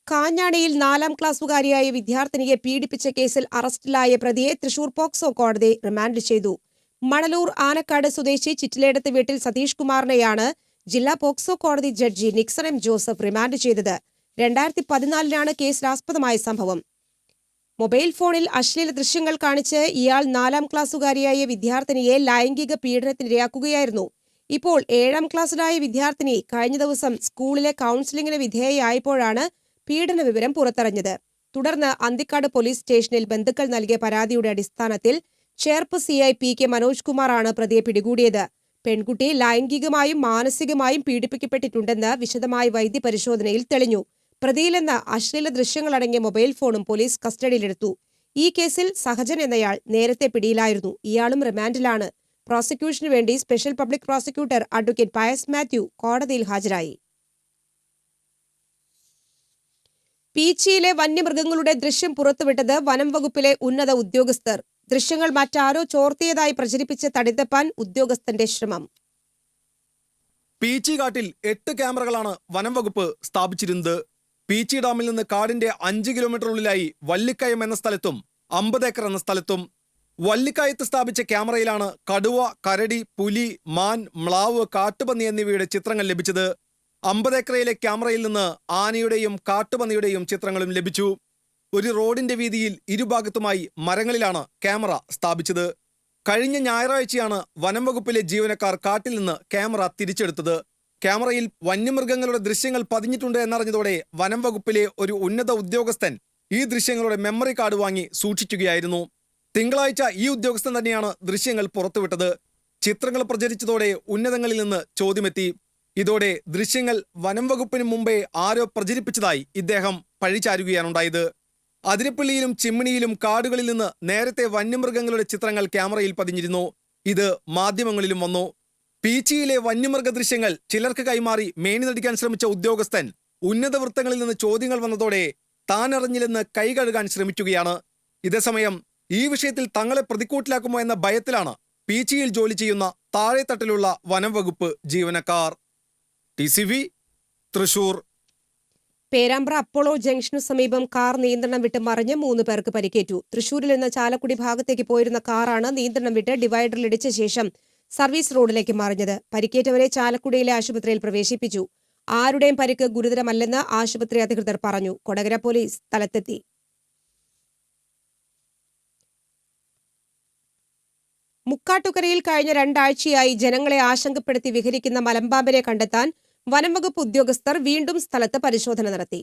കാഞ്ഞാണിയിൽ 4ാം ക്ലാസ്സുകാരിയായ വിദ്യാർത്ഥിനിയെ പീഡിപ്പിച്ച കേസിൽ അറസ്റ്റിലായ പ്രതിയെ തൃശൂർ പോക്സോ കോടതി റിമാൻഡ് ചെയ്തു. മണലൂർ ആനക്കാട് സ്വദേശി ചിറ്റിലേടത്ത് വീട്ടിൽ സതീഷ് കുമാറിനെയാണ് ജില്ലാ പോക്സോ കോടതി judge Nixon M. Joseph remand ചെയ്തത്. 2014 കേസിലാസ്പദമായ സംഭവം. മൊബൈൽ ഫോണിൽ അശ്ലീല ദൃശ്യങ്ങൾ കാണിച്ച് ഇയാൾ 4ാം ക്ലാസ്സുകാരിയായ വിദ്യാർത്ഥിനിയെ ലൈംഗിക പീഡനത്തിനിരയാക്കുകയായിരുന്നു. ഇപ്പോൾ 7ാം ക്ലാസ്സിലായ വിദ്യാർത്ഥിനി കഴിഞ്ഞ ദിവസം സ്കൂളിലെ കൗൺസിലിംഗിന് വിധേയയായപ്പോഴാണ് പീഡന വിവരം പുറത്തറിഞ്ഞത്. തുടർന്ന് അന്തിക്കാട് പോലീസ് സ്റ്റേഷനിൽ ബന്ധുക്കൾ നൽകിയ പരാതിയുടെ അടിസ്ഥാനത്തിൽ ചേർപ്പ് CI PK മനോജ് കുമാറാണ് പ്രതിയെ പിടികൂടിയത്. പെൺകുട്ടി ലൈംഗികമായും മാനസികമായും പീഡിപ്പിക്കപ്പെട്ടിട്ടുണ്ടെന്ന് വിശദമായ വൈദ്യപരിശോധനയിൽ തെളിഞ്ഞു. പ്രതിയിൽ നിന്ന് അശ്ലീല ദൃശ്യങ്ങളടങ്ങിയ മൊബൈൽ ഫോണും പോലീസ് കസ്റ്റഡിയിലെടുത്തു. ഈ കേസിൽ സഹജൻ എന്നയാൾ നേരത്തെ പിടിയിലായിരുന്നു. ഇയാളും റിമാൻഡിലാണ്. പ്രോസിക്യൂഷനു വേണ്ടി special public prosecutor advocate Pius Mathew കോടതിയിൽ ഹാജരായി. പീച്ചിയിലെ വന്യമൃഗങ്ങളുടെ ദൃശ്യം പുറത്തുവിട്ടത് വനം വകുപ്പിലെ ഉന്നത ഉദ്യോഗസ്ഥർ. ദൃശ്യങ്ങൾ മറ്റാരോ ചോർത്തിയതായി പ്രചരിപ്പിച്ച് തടിതപ്പാൻ ഉദ്യോഗസ്ഥന്റെ ശ്രമം. പീച്ചി കാട്ടിൽ 8 ക്യാമറകളാണ് വനം വകുപ്പ് സ്ഥാപിച്ചിരുന്നത്. പീച്ചി ഡാമിൽ നിന്ന് കാടിന്റെ 5 കിലോമീറ്ററുള്ളിലായി വല്ലിക്കയം എന്ന സ്ഥലത്തും 50 ഏക്കർ എന്ന സ്ഥലത്തും. വല്ലിക്കയത്ത് സ്ഥാപിച്ച ക്യാമറയിലാണ് കടുവ, കരടി, പുലി, മാൻ, മ്ലാവ്, കാട്ടുപന്നി എന്നിവയുടെ ചിത്രങ്ങൾ ലഭിച്ചത്. 50 ഏക്കറയിലെ ക്യാമറയിൽ നിന്ന് ആനയുടെയും കാട്ടുപന്നിയുടെയും ചിത്രങ്ങളും ലഭിച്ചു. ഒരു റോഡിന്റെ വീതിയിൽ ഇരുഭാഗത്തുമായി മരങ്ങളിലാണ് ക്യാമറ സ്ഥാപിച്ചത്. കഴിഞ്ഞ ഞായറാഴ്ചയാണ് വനം വകുപ്പിലെ ജീവനക്കാർ കാട്ടിൽ നിന്ന് ക്യാമറ തിരിച്ചെടുത്തത്. ക്യാമറയിൽ വന്യമൃഗങ്ങളുടെ ദൃശ്യങ്ങൾ പതിഞ്ഞിട്ടുണ്ട് എന്നറിഞ്ഞതോടെ വനം വകുപ്പിലെ ഒരു ഉന്നത ഉദ്യോഗസ്ഥൻ ഈ ദൃശ്യങ്ങളുടെ മെമ്മറി കാർഡ് വാങ്ങി സൂക്ഷിക്കുകയായിരുന്നു. തിങ്കളാഴ്ച ഈ ഉദ്യോഗസ്ഥൻ തന്നെയാണ് ദൃശ്യങ്ങൾ പുറത്തുവിട്ടത്. ചിത്രങ്ങൾ പ്രചരിച്ചതോടെ ഉന്നതങ്ങളിൽ നിന്ന് ചോദ്യമെത്തി. ഇതോടെ ദൃശ്യങ്ങൾ വനം വകുപ്പിന് മുമ്പേ ആരോ പ്രചരിപ്പിച്ചതായി ഇദ്ദേഹം പഴിചാരുകയാണുണ്ടായത്. അതിരപ്പള്ളിയിലും ചിമ്മിണിയിലും കാടുകളിൽ നിന്ന് നേരത്തെ വന്യമൃഗങ്ങളുടെ ചിത്രങ്ങൾ ക്യാമറയിൽ പതിഞ്ഞിരുന്നു. ഇത് മാധ്യമങ്ങളിലും വന്നു. പീച്ചിയിലെ വന്യമൃഗ ദൃശ്യങ്ങൾ ചിലർക്ക് കൈമാറി മേനി നടിക്കാൻ ശ്രമിച്ച ഉദ്യോഗസ്ഥൻ ഉന്നത വൃത്തങ്ങളിൽ നിന്ന് ചോദ്യങ്ങൾ വന്നതോടെ താൻ അറിഞ്ഞില്ലെന്ന് കൈകഴുകാൻ ശ്രമിക്കുകയാണ്. ഇതേസമയം ഈ വിഷയത്തിൽ തങ്ങളെ പ്രതിക്കൂട്ടിലാക്കുമോ എന്ന ഭയത്തിലാണ് പീച്ചിയിൽ ജോലി ചെയ്യുന്ന താഴെത്തട്ടിലുള്ള വനം വകുപ്പ് ജീവനക്കാർ. TCV തൃശൂർ. പേരാമ്പ്ര അപ്പോളോ ജംഗ്ഷനു സമീപം കാർ നിയന്ത്രണം വിട്ട് മറിഞ്ഞ് 3 പേർക്ക് പരിക്കേറ്റു. തൃശൂരിൽ നിന്ന് ചാലക്കുടി ഭാഗത്തേക്ക് പോയിരുന്ന കാറാണ് നിയന്ത്രണം വിട്ട് ഡിവൈഡറിലിടിച്ച ശേഷം സർവീസ് റോഡിലേക്ക് മറിഞ്ഞത്. പരിക്കേറ്റവരെ ചാലക്കുടിയിലെ ആശുപത്രിയിൽ പ്രവേശിപ്പിച്ചു. ആരുടെയും പരിക്ക് ഗുരുതരമല്ലെന്ന് ആശുപത്രി അധികൃതർ പറഞ്ഞു. കൊടകര പോലീസ് സ്ഥലത്തെത്തി. മുക്കാട്ടുകരയിൽ കഴിഞ്ഞ 2 ആഴ്ചയായി ജനങ്ങളെ ആശങ്കപ്പെടുത്തി വിഹരിക്കുന്ന മലമ്പാമ്പിനെ കണ്ടെത്താൻ വനംവകുപ്പ് ഉദ്യോഗസ്ഥർ വീണ്ടും സ്ഥലത്ത് പരിശോധന നടത്തി.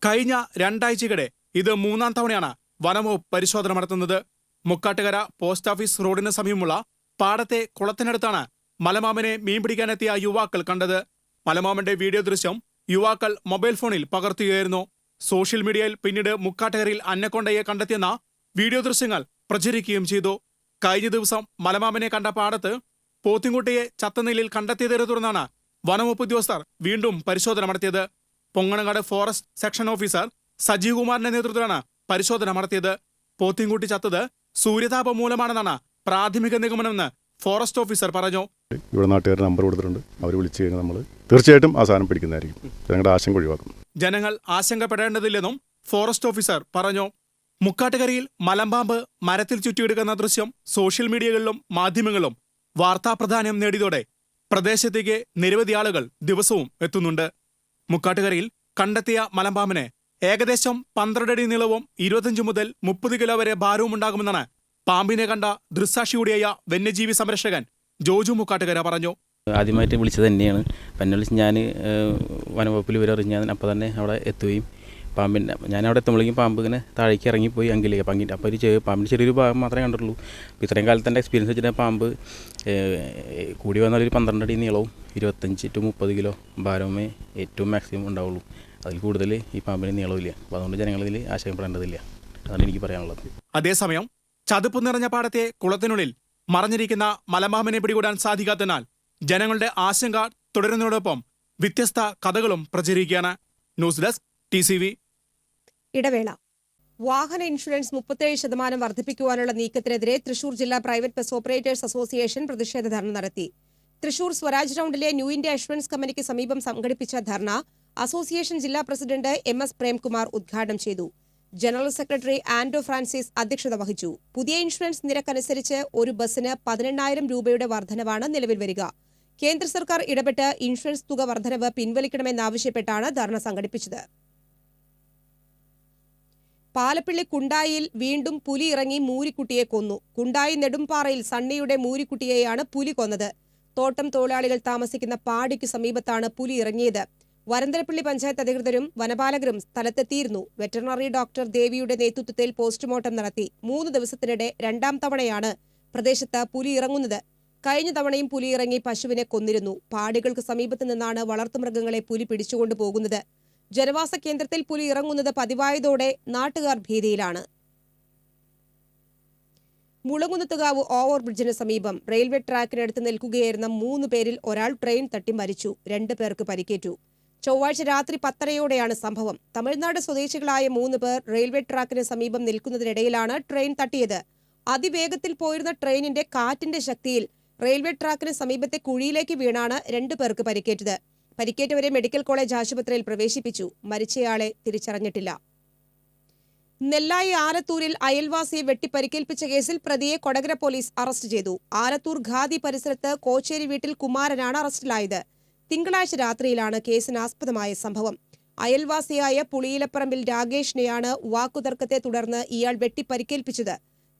കഴിഞ്ഞ 2 ആഴ്ചയ്ക്കിടെ ഇത് 3-ാം തവണയാണ് വനംവകുപ്പ് പരിശോധന നടത്തുന്നത്. മുക്കാട്ടുകര പോസ്റ്റ് ഓഫീസ് റോഡിന് സമീപമുള്ള പാടത്തെ കുളത്തിനടുത്താണ് മലമാമനെ മീൻ പിടിക്കാനെത്തിയ യുവാക്കൾ കണ്ടത്. മലമാമന്റെ വീഡിയോ ദൃശ്യം യുവാക്കൾ മൊബൈൽ ഫോണിൽ പകർത്തുകയായിരുന്നു. സോഷ്യൽ മീഡിയയിൽ പിന്നീട് മുക്കാട്ടുകരയിൽ അന്നക്കൊണ്ടയെ കണ്ടെത്തിയെന്ന വീഡിയോ ദൃശ്യങ്ങൾ പ്രചരിക്കുകയും ചെയ്തു. കഴിഞ്ഞ ദിവസം മലമാമനെ കണ്ട പാടത്ത് പോത്തിൻകുട്ടിയെ ചത്ത നിലയിൽ കണ്ടെത്തിയതിനെ തുടർന്നാണ് വനംവകുപ്പ് ഉദ്യോഗസ്ഥർ വീണ്ടും പരിശോധന നടത്തിയത്. Ponganangad forest section officer Sajeev കുമാറിന്റെ നേതൃത്വത്തിലാണ് പരിശോധന നടത്തിയത്. പോത്തിൻകുട്ടി ചത്തത് സൂര്യതാപം മൂലമാണെന്നാണ് പ്രാഥമിക നിഗമനമെന്ന് ഫോറസ്റ്റ് ഓഫീസർ പറഞ്ഞു. ഇവിടെ നാട്ടുകാർ നമ്പർ കൊടുത്തിട്ടുണ്ട്. അവർ വിളിച്ചു കഴിഞ്ഞാൽ നമ്മൾ തീർച്ചയായിട്ടും ആ സാധനം പിടിക്കുന്നതായിരിക്കും. ഞങ്ങളുടെ ആശങ്ക ഒഴിവാക്കും. ജനങ്ങൾ ആശങ്കപ്പെടേണ്ടതില്ലെന്നും ഫോറസ്റ്റ് ഓഫീസർ പറഞ്ഞു. മുക്കാട്ടുകരയിൽ മലമ്പാമ്പ് മരത്തിൽ ചുറ്റിയെടുക്കുന്ന ദൃശ്യം സോഷ്യൽ മീഡിയകളിലും മാധ്യമങ്ങളിലും വാർത്താ പ്രാധാന്യം നേടിയതോടെ പ്രദേശത്തേക്ക് നിരവധി ആളുകൾ ദിവസവും എത്തുന്നുണ്ട്. മുക്കാട്ടുകരയിൽ കണ്ടെത്തിയ മലമ്പാമ്പിന് ഏകദേശം 12 അടി നീളവും 25 മുതൽ 30 കിലോ വരെ ഭാരവും ഉണ്ടാകുമെന്നാണ് പാമ്പിനെ കണ്ട ദൃക്സാക്ഷി കൂടിയായ വന്യജീവി സംരക്ഷകൻ ജോജു മുക്കാട്ടുകര പറഞ്ഞു. ആദ്യമായിട്ട് വിളിച്ചത് തന്നെയാണ്. എന്നെ വിളിച്ച് ഞാൻ വനംവകുപ്പിൽ വിവരറിഞ്ഞ് ഞാൻ അപ്പോൾ തന്നെ അവിടെ എത്തുകയും പാമ്പിൻ്റെ ഞാൻ അവിടെ എത്തുമ്പോഴേക്കും പാമ്പ് ഇങ്ങനെ താഴേക്ക് ഇറങ്ങിപ്പോയി അങ്കിലേക്ക് പങ്കിട്ട്. അപ്പോൾ പാമ്പിൻ്റെ ചെറിയൊരു ഭാഗം മാത്രമേ കണ്ടിട്ടുള്ളൂ. അപ്പോൾ ഇത്രയും കാലത്തെ എൻ്റെ എക്സ്പീരിയൻസ് വെച്ചിട്ട് പാമ്പ് കൂടി വന്നാൽ ഒരു 12 അടി നീളവും 25 to 30 കിലോ ഭാരമേ ഏറ്റവും മാക്സിമം ഉണ്ടാവുള്ളൂ. അതിൽ കൂടുതൽ ഈ പാമ്പിന് നീളമില്ല. അപ്പോൾ അതുകൊണ്ട് ജനങ്ങളിതിൽ ആശങ്കപ്പെടേണ്ടതില്ല. അതാണ് എനിക്ക് പറയാനുള്ളത്. അതേസമയം ചതുപ്പ് നിറഞ്ഞ പാടത്തെ കുളത്തിനുള്ളിൽ മറഞ്ഞിരിക്കുന്ന മലമ്പാമ്പിനെ പിടികൂടാൻ സാധിക്കാത്തതിനാൽ ജനങ്ങളുടെ ആശങ്ക തുടരുന്നതോടൊപ്പം വ്യത്യസ്ത കഥകളും പ്രചരിക്കുകയാണ്. News desk TCV. ഇടവേള. വാഹന ഇൻഷുറൻസ് 37% വർദ്ധിപ്പിക്കുവാനുള്ള നീക്കത്തിനെതിരെ തൃശൂർ ജില്ലാ പ്രൈവറ്റ് ബസ് ഓപ്പറേറ്റേഴ്സ് അസോസിയേഷൻ പ്രതിഷേധ ധർണ നടത്തി. തൃശൂർ സ്വരാജ് റൌണ്ടിലെ ന്യൂ ഇന്ത്യ ഇൻഷുറൻസ് കമ്പനിക്ക് സമീപം സംഘടിപ്പിച്ച ധർണ അസോസിയേഷൻ ജില്ലാ പ്രസിഡന്റ് MS പ്രേംകുമാർ ഉദ്ഘാടനം ചെയ്തു. ജനറൽ സെക്രട്ടറി ആൻഡോ ഫ്രാൻസിസ് അധ്യക്ഷത വഹിച്ചു. പുതിയ ഇൻഷുറൻസ് നിരക്കനുസരിച്ച് ഒരു ബസ്സിന് 18,000 രൂപയുടെ വർധനവാണ് നിലവിൽ വരിക. കേന്ദ്ര സർക്കാർ ഇടപെട്ട് ഇൻഷുറൻസ് തുക വർധനവ് പിൻവലിക്കണമെന്നാവശ്യപ്പെട്ടാണ് ധർണ സംഘടിപ്പിച്ചത്. പാലപ്പിള്ളി കുണ്ടായിൽ വീണ്ടും പുലി ഇറങ്ങി മൂരിക്കുട്ടിയെ കൊന്നു. കുണ്ടായി നെടുമ്പാറയിൽ സണ്ണിയുടെ മൂരിക്കുട്ടിയെയാണ് പുലി കൊന്നത്. തോട്ടം തൊഴിലാളികൾ താമസിക്കുന്ന പാടിക്ക് സമീപത്താണ് പുലി ഇറങ്ങിയത്. വരന്തരപ്പള്ളി പഞ്ചായത്ത് അധികൃതരും വനപാലകരും സ്ഥലത്തെത്തിയിരുന്നു. വെറ്ററിനറി ഡോക്ടർ ദേവിയുടെ നേതൃത്വത്തിൽ പോസ്റ്റ്മോർട്ടം നടത്തി. 3 ദിവസത്തിനിടെ 2ാം തവണയാണ് പ്രദേശത്ത് പുലി ഇറങ്ങുന്നത്. കഴിഞ്ഞ തവണയും പുലി ഇറങ്ങി പശുവിനെ കൊന്നിരുന്നു. പാടികൾക്ക് സമീപത്ത് നിന്നാണ് വളർത്തുമൃഗങ്ങളെ പുലി പിടിച്ചുകൊണ്ടു പോകുന്നത്. ജനവാസ കേന്ദ്രത്തിൽ പുലി ഇറങ്ങുന്നത് പതിവായതോടെ നാട്ടുകാർ ഭീതിയിലാണ്. മുളകുന്നത്തുകാവ് ഓവർബ്രിഡ്ജിന് സമീപം റെയിൽവേ ട്രാക്കിനടുത്ത് നിൽക്കുകയായിരുന്ന 3 പേരിൽ ഒരാൾ ട്രെയിൻ തട്ടി മരിച്ചു. 2 പേർക്ക് പരിക്കേറ്റു. ചൊവ്വാഴ്ച രാത്രി 10:30യോടെയാണ് സംഭവം. തമിഴ്നാട് സ്വദേശികളായ 3 പേർ റെയിൽവേ ട്രാക്കിന് സമീപം നിൽക്കുന്നതിനിടയിലാണ് ട്രെയിൻ തട്ടിയത്. അതിവേഗത്തിൽ പോയിരുന്ന ട്രെയിനിന്റെ കാറ്റിന്റെ ശക്തിയിൽ റെയിൽവേ ട്രാക്കിന് സമീപത്തെ കുഴിയിലേക്ക് വീണാണ് 2 പേർക്ക് പരിക്കേറ്റത്. പരിക്കേറ്റവരെ മെഡിക്കൽ കോളേജ് ആശുപത്രിയിൽ പ്രവേശിപ്പിച്ചു. മരിച്ചയാളെ തിരിച്ചറിഞ്ഞിട്ടില്ല. നെല്ലായി ആലത്തൂരിൽ അയൽവാസിയെ വെട്ടിപ്പരിക്കേൽപ്പിച്ച കേസിൽ പ്രതിയെ കൊടകര പോലീസ് അറസ്റ്റ് ചെയ്തു. ആലത്തൂർ ഖാദി പരിസരത്ത് കോച്ചേരി വീട്ടിൽ കുമാരനാണ് അറസ്റ്റിലായത്. തിങ്കളാഴ്ച രാത്രിയിലാണ് കേസിനാസ്പദമായ സംഭവം. അയൽവാസിയായ പുളിയിലപ്പറമ്പിൽ രാഗേഷിനെയാണ് വാക്കുതർക്കത്തെ തുടർന്ന് ഇയാൾ വെട്ടിപ്പരിക്കേൽപ്പിച്ചത്.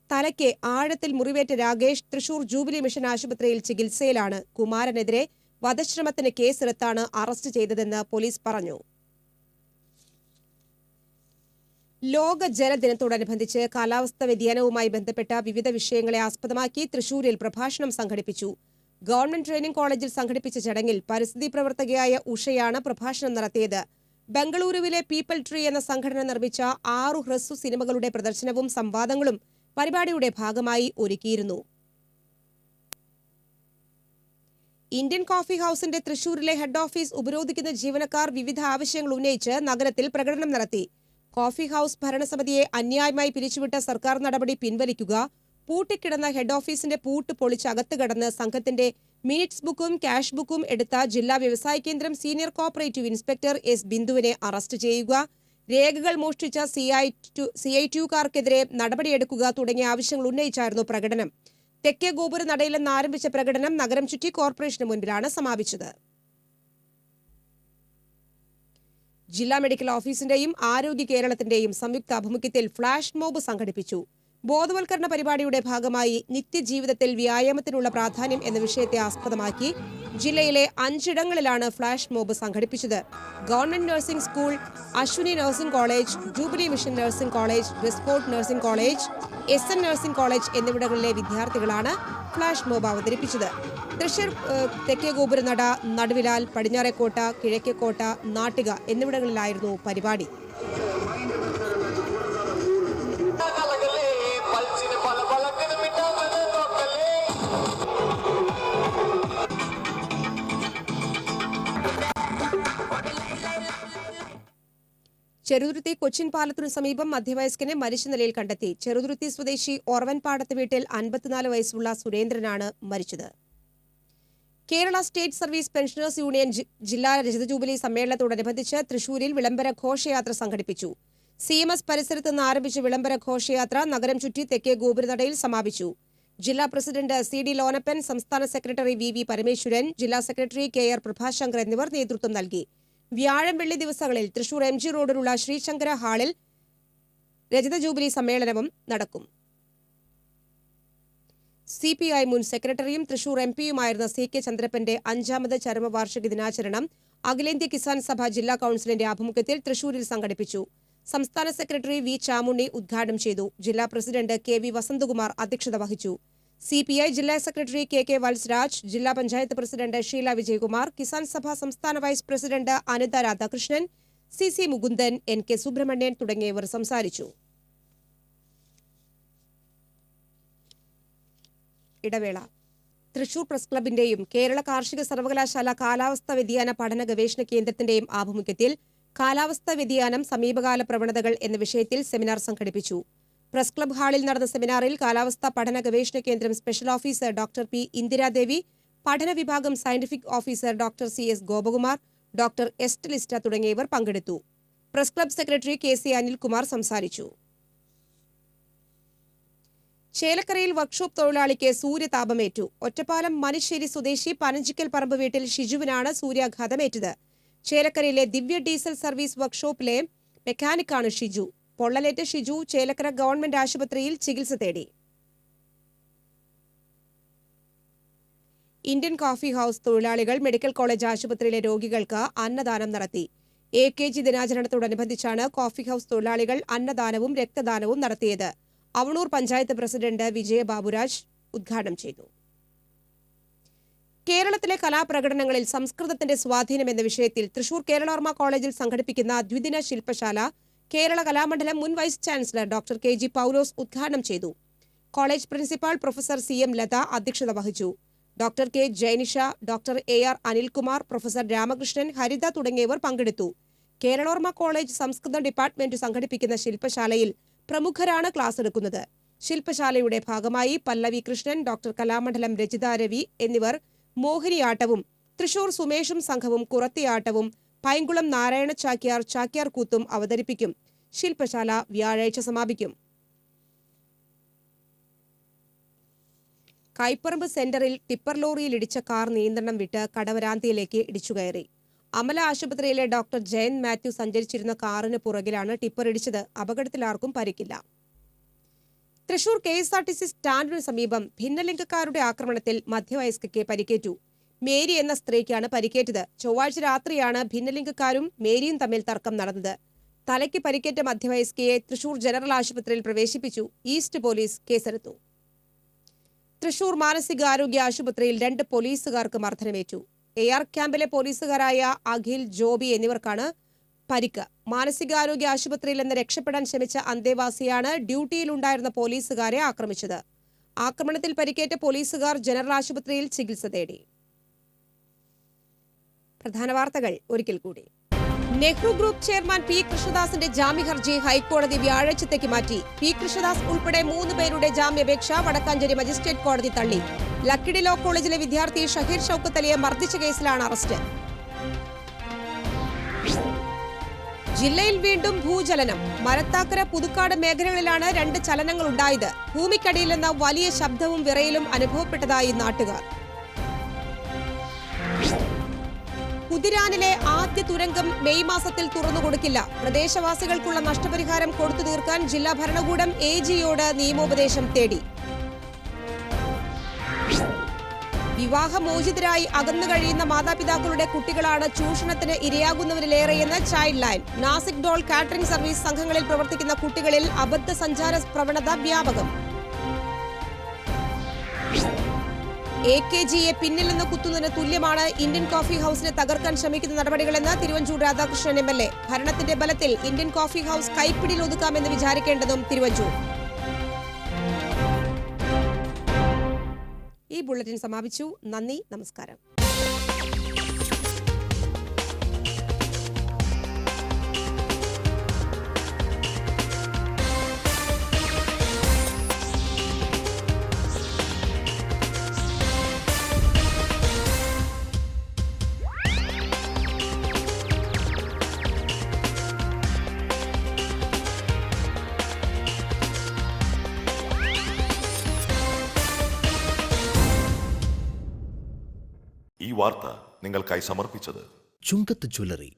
തലയ്ക്ക് ആഴത്തിൽ മുറിവേറ്റ രാഗേഷ് തൃശൂർ ജൂബിലി മിഷൻ ആശുപത്രിയിൽ ചികിത്സയിലാണ്. കുമാരനെതിരെ വധശ്രമത്തിന് കേസെടുത്താണ് അറസ്റ്റ് ചെയ്തതെന്ന് പോലീസ് പറഞ്ഞു. ലോക ജലദിനത്തോടനുബന്ധിച്ച് കാലാവസ്ഥാ വ്യതിയാനവുമായി ബന്ധപ്പെട്ട വിവിധ വിഷയങ്ങളെ ആസ്പദമാക്കി തൃശൂരിൽ പ്രഭാഷണം സംഘടിപ്പിച്ചു. ഗവൺമെന്റ് ട്രെയിനിംഗ് കോളേജിൽ സംഘടിപ്പിച്ച ചടങ്ങിൽ പരിസ്ഥിതി പ്രവർത്തകയായ ഉഷയാണ് പ്രഭാഷണം നടത്തിയത്. ബംഗളൂരുവിലെ പീപ്പിൾ ട്രീ എന്ന സംഘടന നിർമ്മിച്ച 6 ഹ്രസ്വ സിനിമകളുടെ പ്രദർശനവും സംവാദങ്ങളും പരിപാടിയുടെ ഭാഗമായി ഒരുക്കിയിരുന്നു. ഇന്ത്യൻ കോഫി ഹൌസിന്റെ തൃശൂരിലെ ഹെഡ് ഓഫീസ് ഉപരോധിക്കുന്ന ജീവനക്കാർ വിവിധ ആവശ്യങ്ങൾ ഉന്നയിച്ച് നഗരത്തിൽ പ്രകടനം നടത്തി. കോഫി ഹൌസ് ഭരണസമിതിയെ അന്യായമായി പിരിച്ചുവിട്ട സർക്കാർ നടപടി പിൻവലിക്കുക, പൂട്ടിക്കിടന്ന ഹെഡ് ഓഫീസിന്റെ പൂട്ട് പൊളിച്ച് അകത്ത് കടന്ന് സംഘത്തിന്റെ മിനിറ്റ്സ് ബുക്കും ക്യാഷ് ബുക്കും എടുത്ത ജില്ലാ വ്യവസായ കേന്ദ്രം സീനിയർ കോഓപ്പറേറ്റീവ് ഇൻസ്പെക്ടർ എസ് ബിന്ദുവിനെ അറസ്റ്റ് ചെയ്യുക, രേഖകൾ മോഷ്ടിച്ച CI2കാർക്കെതിരെ നടപടിയെടുക്കുക തുടങ്ങിയ ആവശ്യങ്ങൾ ഉന്നയിച്ചായിരുന്നു പ്രകടനം. തെക്കേ ഗോപുര നടയിൽ നിന്ന് ആരംഭിച്ച പ്രകടനം നഗരം ചുറ്റി കോർപ്പറേഷന് മുൻപിലാണ് സമാപിച്ചത്. ജില്ലാ മെഡിക്കൽ ഓഫീസിന്റെയും ആരോഗ്യ കേരളത്തിന്റെയും സംയുക്ത ആഭിമുഖ്യത്തിൽ ഫ്ലാഷ് മോബ് സംഘടിപ്പിച്ചു. ബോധവൽക്കരണ പരിപാടിയുടെ ഭാഗമായി നിത്യജീവിതത്തിൽ വ്യായാമത്തിനുള്ള പ്രാധാന്യം എന്ന വിഷയത്തെ ആസ്പദമാക്കി ജില്ലയിലെ 5 ഇടങ്ങളിലാണ് ഫ്ലാഷ് മോബ് സംഘടിപ്പിച്ചത്. Government nursing school, Ashwini nursing college, jubilee mission nursing college, West Fort nursing college, SN nursing college എന്നിവിടങ്ങളിലെ വിദ്യാർത്ഥികളാണ് ഫ്ലാഷ് മോബ് അവതരിപ്പിച്ചത്. തൃശൂർ തെക്കേ ഗോപുരനട, നടുവിലാൽ, പടിഞ്ഞാറേക്കോട്ട, കിഴക്കേക്കോട്ട, നാട്ടിക എന്നിവിടങ്ങളിലായിരുന്നു പരിപാടി. ചെറുതുരുത്തി കൊച്ചിൻ പാലത്തിനു സമീപം മധ്യവയസ്കനെ മരിച്ച നിലയിൽ കണ്ടെത്തി. ചെറുതുരുത്തി സ്വദേശി ഓർവൻപാടത്ത് വീട്ടിൽ 54 വയസ്സുള്ള സുരേന്ദ്രനാണ് മരിച്ചത്. Kerala state service pensioners union ജില്ലാ രജത ജൂബിലി സമ്മേളനത്തോടനുബന്ധിച്ച് തൃശൂരിൽ വിളംബര ഘോഷയാത്ര സംഘടിപ്പിച്ചു. CMS പരിസരത്ത് നിന്ന് ആരംഭിച്ച വിളംബര ഘോഷയാത്ര നഗരം ചുറ്റി തെക്കേ ഗോപുരനടയിൽ സമാപിച്ചു. ജില്ലാ പ്രസിഡന്റ് CD ലോനപ്പൻ, സംസ്ഥാന സെക്രട്ടറി VV പരമേശ്വരൻ, ജില്ലാ സെക്രട്ടറി KR പ്രഭാശങ്കർ എന്നിവർ നേതൃത്വം നൽകി. വ്യാഴം വെള്ളി ദിവസങ്ങളിൽ തൃശൂർ MG റോഡിലുള്ള ശ്രീശങ്കര ഹാളിൽ രജത ജൂബിലി സമ്മേളനവും നടക്കും. CPI മുൻ സെക്രട്ടറിയും തൃശൂർ MP-യുമായിരുന്ന CK ചന്ദ്രപ്പന്റെ 5ാമത് ചരമവാർഷിക ദിനാചരണം അഖിലേന്ത്യാ കിസാൻ സഭ ജില്ലാ കൌൺസിലിന്റെ ആഭിമുഖ്യത്തിൽ തൃശൂരിൽ സംഘടിപ്പിച്ചു. സംസ്ഥാന സെക്രട്ടറി V ചാമുണ്ണി ഉദ്ഘാടനം ചെയ്തു. ജില്ലാ പ്രസിഡന്റ് KV വസന്തകുമാർ അധ്യക്ഷത വഹിച്ചു. CPI ജില്ലാ സെക്രട്ടറി KK വത്സരാജ്, ജില്ലാ പഞ്ചായത്ത് പ്രസിഡന്റ് ഷീല വിജയകുമാർ, കിസാൻ സഭ സംസ്ഥാന vice president Anitha Radhakrishnan, CC Mukundan, NK Subramanian തുടങ്ങിയവർ സംസാരിച്ചു. ഇടവേള. തൃശൂർ പ്രസ് ക്ലബിന്റെയും കേരള കാർഷിക സർവകലാശാല കാലാവസ്ഥാ വ്യതിയാന പഠന ഗവേഷണ കേന്ദ്രത്തിന്റെയും ആഭിമുഖ്യത്തിൽ കാലാവസ്ഥാ വ്യതിയാനം, സമീപകാല പ്രവണതകൾ എന്ന വിഷയത്തിൽ സെമിനാർ സംഘടിപ്പിച്ചു. പ്രസ് ക്ലബ് ഹാളിൽ നടന്ന സെമിനാറിൽ കാലാവസ്ഥാ പഠന ഗവേഷണ കേന്ദ്രം special officer doctor P Indiradevi, പഠന വിഭാഗം scientific officer doctor CS Gopakumar, doctor എസ്റ്റ് ലിസ്റ്റ തുടങ്ങിയവർ പങ്കെടുത്തു. Press club secretary KC Anilkumar സംസാരിച്ചു. ചേലക്കരയിൽ വർക്ക്ഷോപ്പ് തൊഴിലാളിക്ക് സൂര്യതാപമേറ്റു. ഒറ്റപ്പാലം മനുശ്ശേരി സ്വദേശി പനഞ്ചിക്കൽ പറമ്പ് വീട്ടിൽ ഷിജുവിനാണ് സൂര്യാഘാതമേറ്റത്. ചേലക്കരയിലെ ദിവ്യ ഡീസൽ സർവീസ് വർക്ക്ഷോപ്പിലെ മെക്കാനിക്കാണ് ഷിജു. പൊള്ളലേറ്റ ഷിജു ചേലക്കര ഗവൺമെന്റ് ആശുപത്രിയിൽ ചികിത്സ തേടി. ഇന്ത്യൻ കോഫി ഹൌസ് തൊഴിലാളികൾ മെഡിക്കൽ കോളേജ് ആശുപത്രിയിലെ രോഗികൾക്ക് അന്നദാനം നടത്തി. AKG ദിനാചരണത്തോടനുബന്ധിച്ചാണ് കോഫി ഹൌസ് തൊഴിലാളികൾ അന്നദാനവും രക്തദാനവും നടത്തിയത്. അവണൂർ പഞ്ചായത്ത് പ്രസിഡന്റ് വിജയ ബാബുരാജ് ഉദ്ഘാടനം ചെയ്തു. കേരളത്തിലെ കലാപ്രകടനങ്ങളിൽ സംസ്കൃതത്തിന്റെ സ്വാധീനം എന്ന വിഷയത്തിൽ തൃശൂർ കേരളോർമ്മ കോളേജിൽ സംഘടിപ്പിക്കുന്ന ദ്വിദിന ശില്പശാല കേരള കലാമണ്ഡലം മുൻ vice chancellor doctor K G. Paulose ഉദ്ഘാടനം ചെയ്തു. College principal professor C.M. Latha അധ്യക്ഷത വഹിച്ചു. Doctor K. Jayanisha, doctor A.R. Anilkumar, professor Ramakrishnan, Haritha തുടങ്ങിയവർ പങ്കെടുത്തു. കേരളോർമ്മ കോളേജ് സംസ്കൃതം ഡിപ്പാർട്ട്മെന്റ് സംഘടിപ്പിക്കുന്ന ശില്പശാലയിൽ പ്രമുഖരാണ് ക്ലാസ് എടുക്കുന്നത്. ശില്പശാലയുടെ ഭാഗമായി പല്ലവി കൃഷ്ണൻ, ഡോക്ടർ കലാമണ്ഡലം രചിത രവി എന്നിവർ മോഹിനിയാട്ടവും, തൃശൂർ സുമേഷും സംഘവും കുറത്തിയാട്ടവും, പൈങ്കുളം നാരായണ ചാക്യാർ കൂത്തും അവതരിപ്പിക്കും. ശില്പശാല വ്യാഴാഴ്ച സമാപിക്കും. കൈപ്പറമ്പ് സെന്ററിൽ ടിപ്പർ ലോറിയിൽ ഇടിച്ച കാർ നിയന്ത്രണം വിട്ട് കടവരാന്തിയിലേക്ക് ഇടിച്ചുകയറി. അമല ആശുപത്രിയിലെ ഡോക്ടർ ജയൻ മാത്യു സഞ്ചരിച്ചിരുന്ന കാറിന് പുറകിലാണ് ടിപ്പർ ഇടിച്ചത്. അപകടത്തിൽ ആർക്കും പരിക്കില്ല. തൃശൂർ KSRTC സ്റ്റാൻഡിനു സമീപം ഭിന്നലിംഗക്കാരുടെ ആക്രമണത്തിൽ മധ്യവയസ്കയ്ക്ക് പരിക്കേറ്റു. മേരി എന്ന സ്ത്രീക്കാണ് പരിക്കേറ്റത്. ചൊവ്വാഴ്ച രാത്രിയാണ് ഭിന്നലിംഗക്കാരും മേരിയും തമ്മിൽ തർക്കം നടന്നത്. തലയ്ക്ക് പരിക്കേറ്റ മധ്യവയസ്കയെ തൃശൂർ ജനറൽ ആശുപത്രിയിൽ പ്രവേശിപ്പിച്ചു. ഈസ്റ്റ് പോലീസ് കേസെടുത്തു. തൃശൂർ മാനസികാരോഗ്യ ആശുപത്രിയിൽ 2 പോലീസുകാർക്ക് മർദ്ദനമേറ്റു. AR ക്യാമ്പിലെ പോലീസുകാരായ അഖിൽ, ജോബി എന്നിവർക്കാണ് പരിക്ക്. മാനസികാരോഗ്യ ആശുപത്രിയിൽ നിന്ന് രക്ഷപ്പെടാൻ ശ്രമിച്ച അന്തേവാസിയാണ് ഡ്യൂട്ടിയിലുണ്ടായിരുന്ന പോലീസുകാരെ ആക്രമിച്ചത്. ആക്രമണത്തിൽ പരിക്കേറ്റ പോലീസുകാർ ജനറൽ ആശുപത്രിയിൽ ചികിത്സ തേടി. പ്രധാന വാർത്തകൾ ഒരിക്കൽ കൂടി. Nehru group chairman P. കൃഷ്ണദാസിന്റെ ജാമ്യഹർജി ഹൈക്കോടതി വ്യാഴാഴ്ചത്തേക്ക് മാറ്റി. P. കൃഷ്ണദാസ് ഉൾപ്പെടെ 3 പേരുടെ ജാമ്യാപേക്ഷ വടക്കാഞ്ചേരി മജിസ്ട്രേറ്റ് കോടതി തള്ളി. ലക്കിടി ലോ കോളേജിലെ വിദ്യാർത്ഥി ഷഹീർ ഷൌക്കത്ത് അലിയെ മർദ്ദിച്ച കേസിലാണ് അറസ്റ്റ്. ജില്ലയിൽ വീണ്ടും ഭൂചലനം. മരത്താക്കര, പുതുക്കാട് മേഖലകളിലാണ് 2 ചലനങ്ങൾ ഉണ്ടായത്. ഭൂമിക്കടിയിൽ നിന്ന് വലിയ ശബ്ദവും വിറയലും അനുഭവപ്പെട്ടതായി നാട്ടുകാർ. കുതിരാനിലെ ആദ്യ തുരങ്കം മെയ് മാസത്തിൽ തുറന്നുകൊടുക്കില്ല. പ്രദേശവാസികൾക്കുള്ള നഷ്ടപരിഹാരം കൊടുത്തു തീർക്കാൻ ജില്ലാ ഭരണകൂടം AGയോട് നിയമോപദേശം തേടി. വിവാഹമോചിതരായി അകന്നു കഴിയുന്ന മാതാപിതാക്കളുടെ കുട്ടികളാണ് ചൂഷണത്തിന് ഇരയാകുന്നവരിലേറെയെന്ന് child line. Nashik dhol catering service സംഘങ്ങളിൽ പ്രവർത്തിക്കുന്ന കുട്ടികളിൽ അബദ്ധ സഞ്ചാര പ്രവണത വ്യാപകം. AKGയെ പിന്നിൽ നിന്ന് കുത്തുന്നതിന് തുല്യമാണ് ഇന്ത്യൻ കോഫി ഹൌസിനെ തകർക്കാൻ ശ്രമിക്കുന്ന നടപടികളെന്ന് തിരുവഞ്ചൂർ രാധാകൃഷ്ണൻ MLA. ഭരണത്തിന്റെ ബലത്തിൽ ഇന്ത്യൻ കോഫി ഹൌസ് കൈപ്പിടിയിൽ ഒതുക്കാമെന്ന് വിചാരിക്കേണ്ടതും തിരുവഞ്ചൂർ. ഈ ബുള്ളറ്റിൻ സമാപിച്ചു. നന്ദി, നമസ്കാരം. ഈ വാർത്ത നിങ്ങൾക്കായി സമർപ്പിച്ചത് ചുങ്കത്ത് ജ്വല്ലറി.